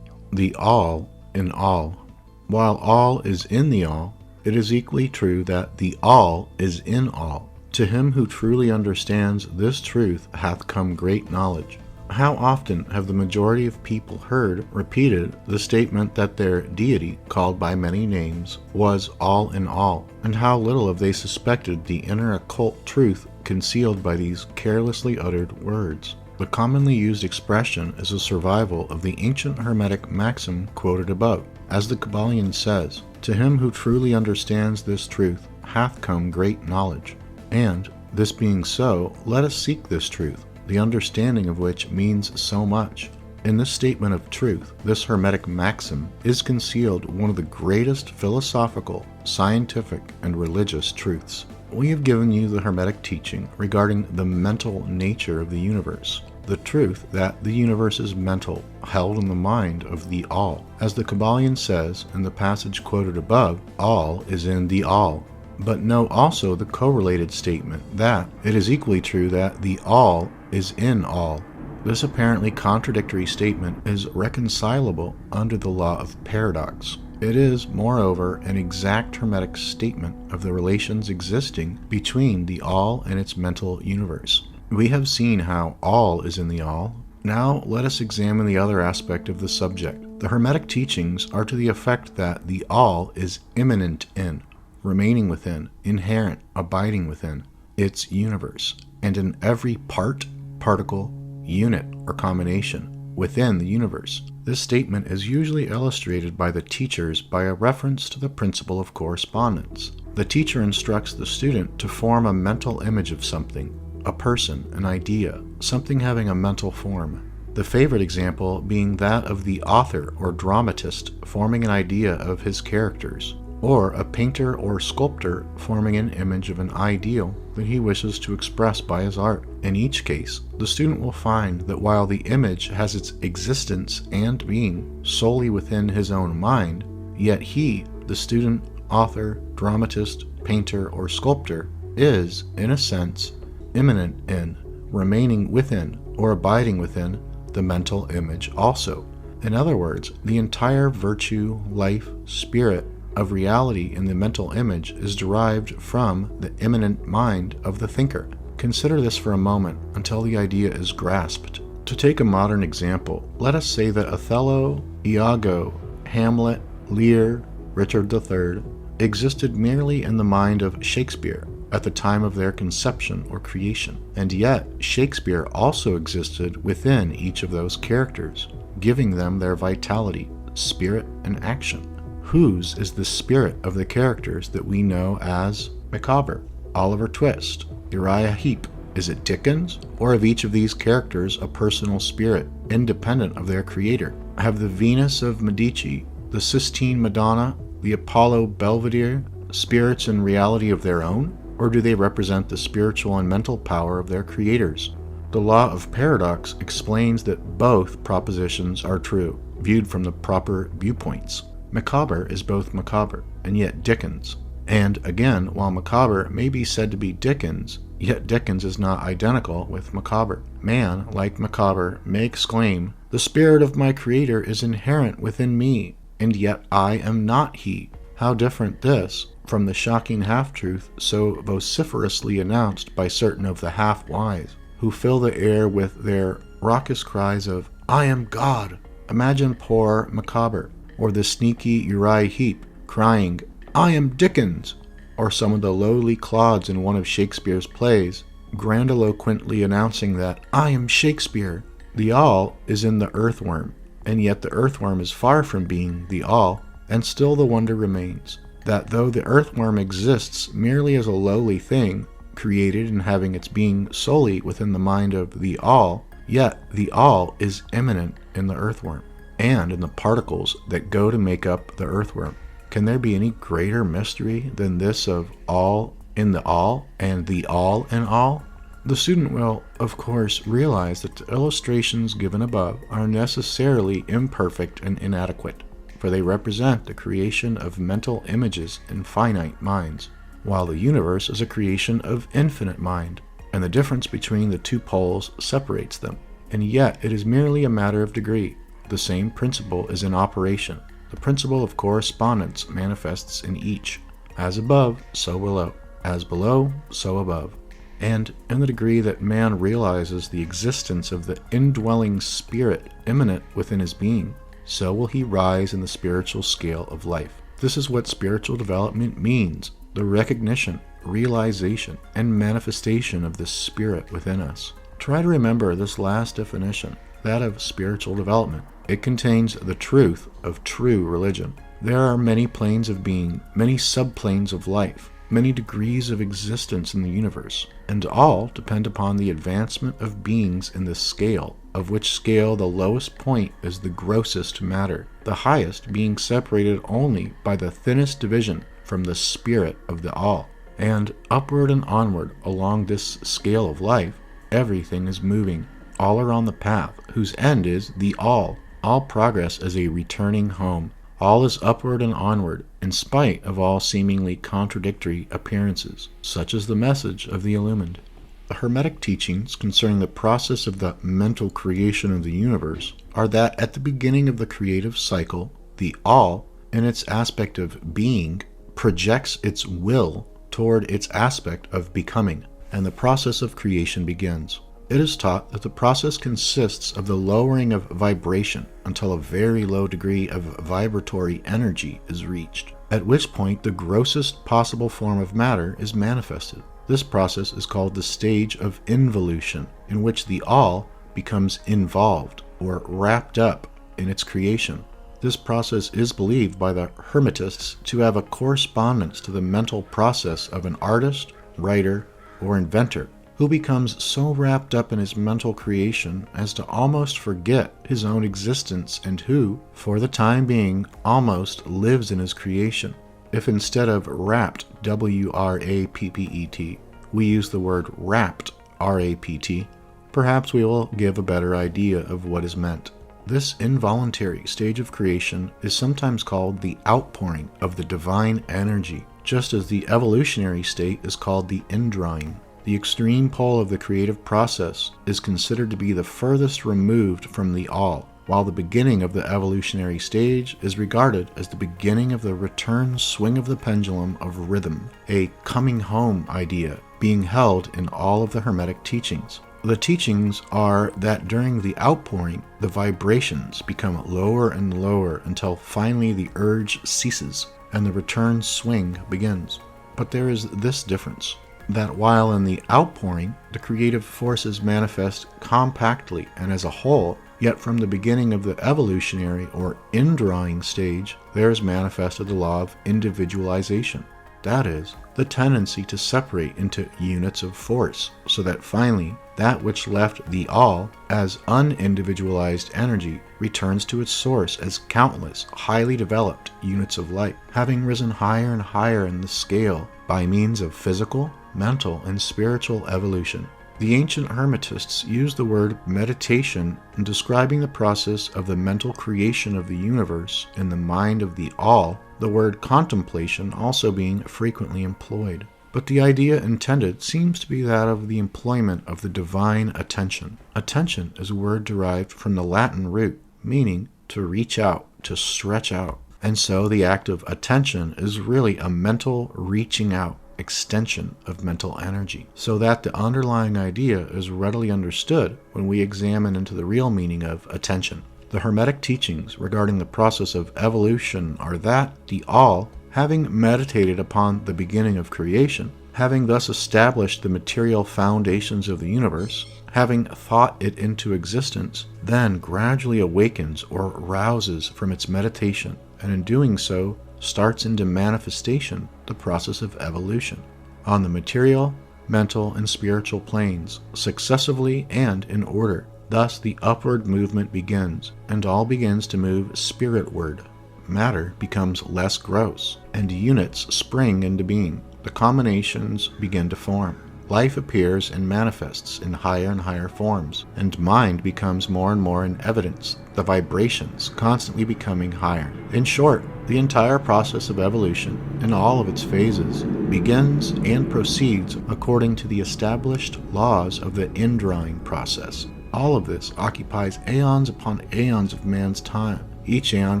The all in all. While all is in the all, it is equally true that the all is in all. To him who truly understands this truth hath come great knowledge. How often have the majority of people heard repeated the statement that their deity, called by many names, was all in all, and how little have they suspected the inner occult truth concealed by these carelessly uttered words. The commonly used expression is a survival of the ancient Hermetic maxim quoted above. As the Kybalion says, to him who truly understands this truth hath come great knowledge. And, this being so, let us seek this truth, the understanding of which means so much. In this statement of truth, this Hermetic maxim, is concealed one of the greatest philosophical, scientific, and religious truths. We have given you the Hermetic teaching regarding the mental nature of the universe, the truth that the universe is mental, held in the mind of the all. As the Kybalion says in the passage quoted above, all is in the all. But know also the correlated statement that it is equally true that the all is in all. This apparently contradictory statement is reconcilable under the law of paradox. It is, moreover, an exact Hermetic statement of the relations existing between the all and its mental universe. We have seen how all is in the all. Now let us examine the other aspect of the subject. The Hermetic teachings are to the effect that the all is immanent in, remaining within, inherent, abiding within its universe, and in every part, particle, unit, or combination within the universe. This statement is usually illustrated by the teachers by a reference to the principle of correspondence. The teacher instructs the student to form a mental image of something, a person, an idea, something having a mental form. The favorite example being that of the author or dramatist forming an idea of his characters, or a painter or sculptor forming an image of an ideal that he wishes to express by his art. In each case, the student will find that while the image has its existence and being solely within his own mind, yet he, the student, author, dramatist, painter, or sculptor, is, in a sense, immanent in, remaining within, or abiding within, the mental image also. In other words, the entire virtue, life, spirit, of reality in the mental image is derived from the immanent mind of the thinker. Consider this for a moment until the idea is grasped. To take a modern example, let us say that Othello, Iago, Hamlet, Lear, Richard III existed merely in the mind of Shakespeare at the time of their conception or creation, and yet Shakespeare also existed within each of those characters, giving them their vitality, spirit, and action. Whose is the spirit of the characters that we know as Micawber, Oliver Twist, Uriah Heep? Is it Dickens, or of each of these characters a personal spirit, independent of their creator? Have the Venus of Medici, the Sistine Madonna, the Apollo Belvedere spirits and reality of their own, or do they represent the spiritual and mental power of their creators? The law of paradox explains that both propositions are true. viewed from the proper viewpoints. Macabre is both macabre and yet Dickens. And again, while macabre may be said to be Dickens, yet Dickens is not identical with macabre. Man, like macabre, may exclaim, "The spirit of my creator is inherent within me, and yet I am not he." How different this from the shocking half-truth so vociferously announced by certain of the half-wise, who fill the air with their raucous cries of, "I am God." Imagine poor macabre, or the sneaky Uriah Heep, crying, "I am Dickens," or some of the lowly clods in one of Shakespeare's plays, grandiloquently announcing that, "I am Shakespeare." The all is in the earthworm, and yet the earthworm is far from being the all, and still the wonder remains, that though the earthworm exists merely as a lowly thing, created and having its being solely within the mind of the all, yet the all is immanent in the earthworm, and in the particles that go to make up the earthworm. Can there be any greater mystery than this of all in the all, and the all in all? The student will, of course, realize that the illustrations given above are necessarily imperfect and inadequate, for they represent the creation of mental images in finite minds, while the universe is a creation of infinite mind, and the difference between the two poles separates them. And yet it is merely a matter of degree. The same principle is in operation. The principle of correspondence manifests in each. As above, so below. As below, so above. And in the degree that man realizes the existence of the indwelling spirit immanent within his being, so will he rise in the spiritual scale of life. This is what spiritual development means: the recognition, realization, and manifestation of the spirit within us. Try to remember this last definition, that of spiritual development. It contains the truth of true religion. There are many planes of being, many subplanes of life, many degrees of existence in the universe, and all depend upon the advancement of beings in the scale, of which scale the lowest point is the grossest matter, the highest being separated only by the thinnest division from the spirit of the all. And upward and onward along this scale of life, everything is moving, all around the path, whose end is the all. All progress is a returning home. All is upward and onward, in spite of all seemingly contradictory appearances. Such is the message of the illumined. The Hermetic teachings concerning the process of the mental creation of the universe are that at the beginning of the creative cycle, the all, in its aspect of being, projects its will toward its aspect of becoming, and the process of creation begins. It is taught that the process consists of the lowering of vibration until a very low degree of vibratory energy is reached, at which point the grossest possible form of matter is manifested. This process is called the stage of involution, in which the all becomes involved or wrapped up in its creation. This process is believed by the Hermetists to have a correspondence to the mental process of an artist, writer, or inventor, who becomes so wrapped up in his mental creation as to almost forget his own existence, and who, for the time being, almost lives in his creation. If instead of wrapped, W-R-A-P-P-E-T, we use the word wrapped, R-A-P-T, perhaps we will give a better idea of what is meant. This involuntary stage of creation is sometimes called the outpouring of the divine energy, just as the evolutionary state is called the indrawing. The extreme pole of the creative process is considered to be the furthest removed from the all, while the beginning of the evolutionary stage is regarded as the beginning of the return swing of the pendulum of rhythm, a coming home idea being held in all of the Hermetic teachings. The teachings are that during the outpouring, the vibrations become lower and lower until finally the urge ceases and the return swing begins. But there is this difference, that while in the outpouring, the creative forces manifest compactly and as a whole, yet from the beginning of the evolutionary or indrawing stage, there is manifested the law of individualization. That is, the tendency to separate into units of force, so that finally, that which left the all as unindividualized energy returns to its source as countless, highly developed units of light, having risen higher and higher in the scale by means of physical, mental, and spiritual evolution. The ancient Hermetists used the word meditation in describing the process of the mental creation of the universe in the mind of the all, the word contemplation also being frequently employed. But the idea intended seems to be that of the employment of the divine attention. Attention is a word derived from the Latin root, meaning to reach out, to stretch out. And so the act of attention is really a mental reaching out, extension of mental energy, so that the underlying idea is readily understood when we examine into the real meaning of attention. The Hermetic teachings regarding the process of evolution are that the all, having meditated upon the beginning of creation, having thus established the material foundations of the universe, having thought it into existence, then gradually awakens or rouses from its meditation, and in doing so starts into manifestation the process of evolution on the material, mental, and spiritual planes, successively and in order. Thus the upward movement begins, and all begins to move spiritward. Matter becomes less gross, and units spring into being. The combinations begin to form. Life appears and manifests in higher and higher forms, and mind becomes more and more in evidence, the vibrations constantly becoming higher. In short, the entire process of evolution, in all of its phases, begins and proceeds according to the established laws of the indrawing process. All of this occupies aeons upon aeons of man's time, each aeon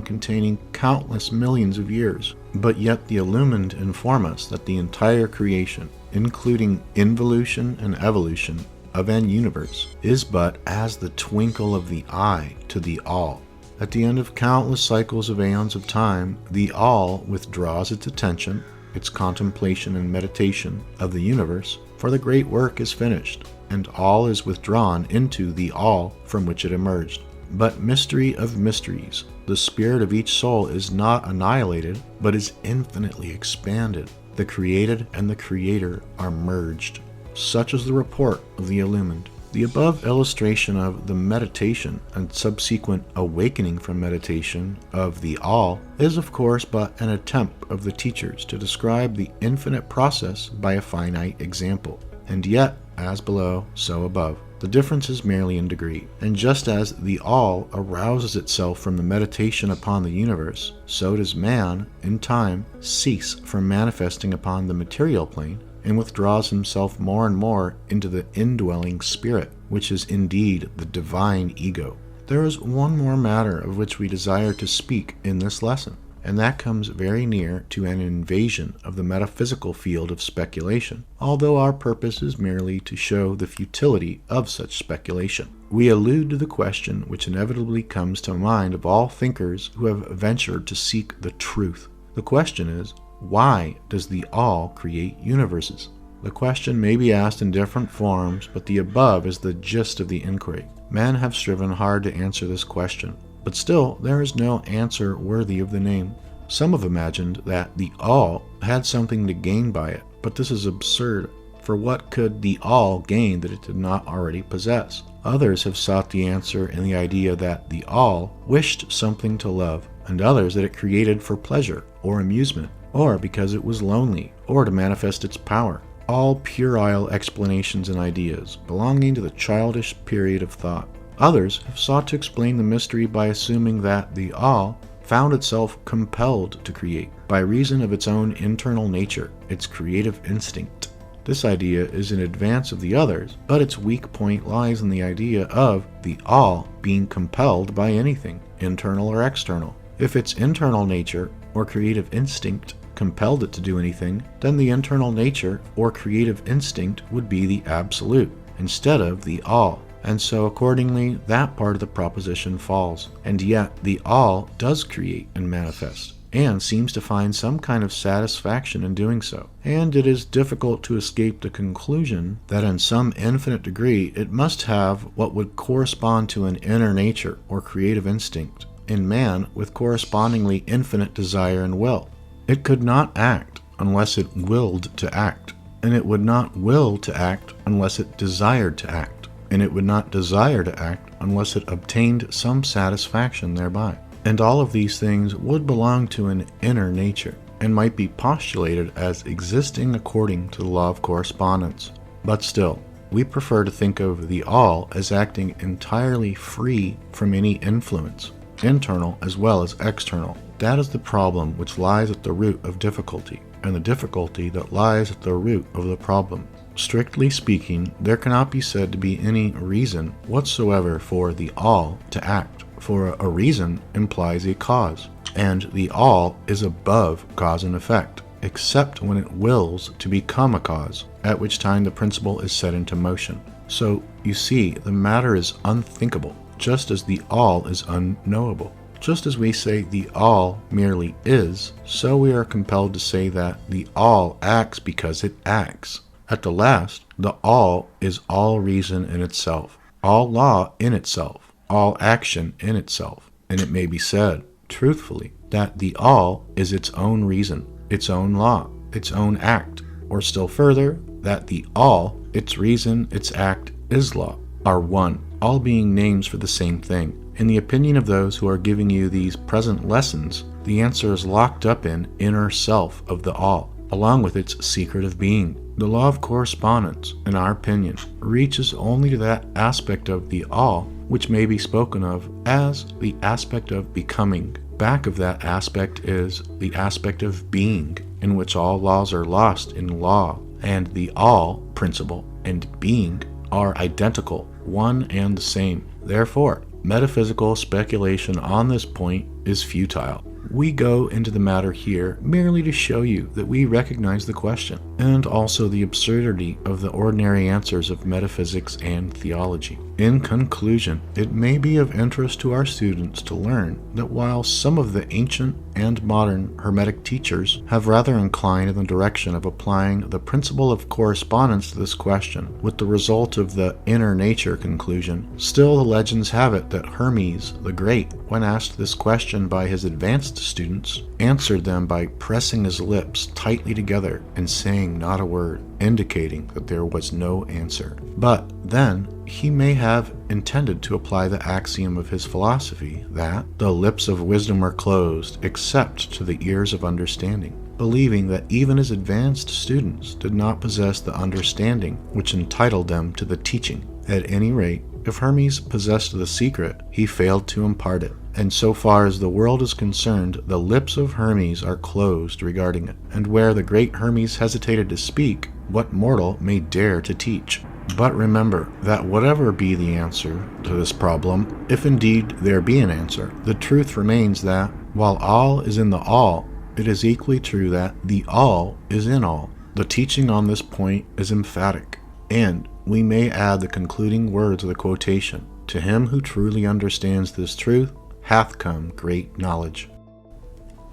containing countless millions of years. But yet the illumined inform us that the entire creation, including involution and evolution of an universe, is but as the twinkle of the eye to the all. At the end of countless cycles of aeons of time, the all withdraws its attention, its contemplation and meditation of the universe, for the great work is finished, and all is withdrawn into the all from which it emerged. But mystery of mysteries, the spirit of each soul is not annihilated, but is infinitely expanded. The created and the creator are merged. Such is the report of the illumined. The above illustration of the meditation and subsequent awakening from meditation of the all is of course but an attempt of the teachers to describe the infinite process by a finite example. And yet, as below, so above. The difference is merely in degree, and just as the all arouses itself from the meditation upon the universe, so does man, in time, cease from manifesting upon the material plane, and withdraws himself more and more into the indwelling spirit, which is indeed the divine ego. There is one more matter of which we desire to speak in this lesson, and that comes very near to an invasion of the metaphysical field of speculation, although our purpose is merely to show the futility of such speculation. We allude to the question which inevitably comes to mind of all thinkers who have ventured to seek the truth. The question is, why does the all create universes? The question may be asked in different forms, but the above is the gist of the inquiry. Men have striven hard to answer this question, but still there is no answer worthy of the name. Some have imagined that the all had something to gain by it, but this is absurd, for what could the all gain that it did not already possess? Others have sought the answer in the idea that the all wished something to love, and others that it created for pleasure or amusement, or because it was lonely, or to manifest its power. All puerile explanations and ideas, belonging to the childish period of thought. Others have sought to explain the mystery by assuming that the all found itself compelled to create, by reason of its own internal nature, its creative instinct. This idea is in advance of the others, but its weak point lies in the idea of the all being compelled by anything, internal or external. If its internal nature or creative instinct compelled it to do anything, then the internal nature or creative instinct would be the absolute, instead of the all. And so accordingly, that part of the proposition falls. And yet, the all does create and manifest, and seems to find some kind of satisfaction in doing so. And it is difficult to escape the conclusion that in some infinite degree, it must have what would correspond to an inner nature or creative instinct in man with correspondingly infinite desire and will. It could not act unless it willed to act, and it would not will to act unless it desired to act, and it would not desire to act unless it obtained some satisfaction thereby. And all of these things would belong to an inner nature, and might be postulated as existing according to the law of correspondence. But still, we prefer to think of the all as acting entirely free from any influence, internal as well as external. That is the problem which lies at the root of difficulty, and the difficulty that lies at the root of the problem. Strictly speaking, there cannot be said to be any reason whatsoever for the all to act, for a reason implies a cause, and the all is above cause and effect, except when it wills to become a cause, at which time the principle is set into motion. So, you see, the matter is unthinkable, just as the all is unknowable. Just as we say the all merely is, so we are compelled to say that the all acts because it acts. At the last, the all is all reason in itself, all law in itself, all action in itself, and it may be said, truthfully, that the all is its own reason, its own law, its own act, or still further, that the all, its reason, its act, is law, are one, all being names for the same thing. In the opinion of those who are giving you these present lessons, the answer is locked up in inner self of the all, along with its secret of being. The law of correspondence, in our opinion, reaches only to that aspect of the all which may be spoken of as the aspect of becoming. Back of that aspect is the aspect of being, in which all laws are lost in law, and the all principle and being are identical, one and the same. Therefore, metaphysical speculation on this point is futile. We go into the matter here merely to show you that we recognize the question, and also the absurdity of the ordinary answers of metaphysics and theology. In conclusion, it may be of interest to our students to learn that while some of the ancient and modern Hermetic teachers have rather inclined in the direction of applying the principle of correspondence to this question, with the result of the inner nature conclusion, still the legends have it that Hermes the Great, when asked this question by his advanced students, answered them by pressing his lips tightly together and saying not a word, indicating that there was no answer. But then he may have intended to apply the axiom of his philosophy that the lips of wisdom are closed except to the ears of understanding, believing that even his advanced students did not possess the understanding which entitled them to the teaching. At any rate, if Hermes possessed the secret, he failed to impart it, and so far as the world is concerned, the lips of Hermes are closed regarding it, and where the great Hermes hesitated to speak, what mortal may dare to teach? But remember that whatever be the answer to this problem, if indeed there be an answer, the truth remains that, while all is in the all, it is equally true that the all is in all. The teaching on this point is emphatic, and we may add the concluding words of the quotation, "To him who truly understands this truth, hath come great knowledge."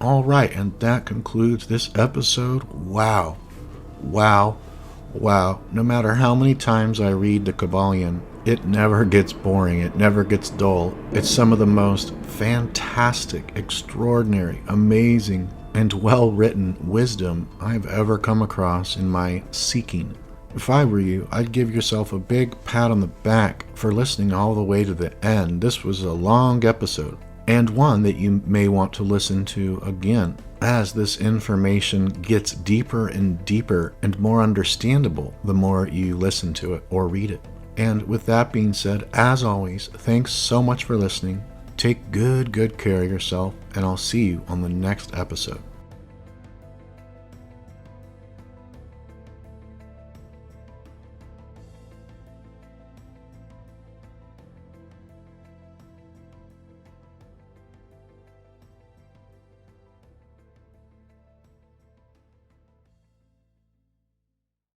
All right, and that concludes this episode. Wow. No matter how many times I read the Kybalion, it never gets boring, it never gets dull. It's some of the most fantastic, extraordinary, amazing, and well-written wisdom I've ever come across in my seeking. If I were you, I'd give yourself a big pat on the back for listening all the way to the end. This was a long episode, and one that you may want to listen to again, as this information gets deeper and deeper and more understandable the more you listen to it or read it. And with that being said, as always, thanks so much for listening. Take good care of yourself, and I'll see you on the next episode.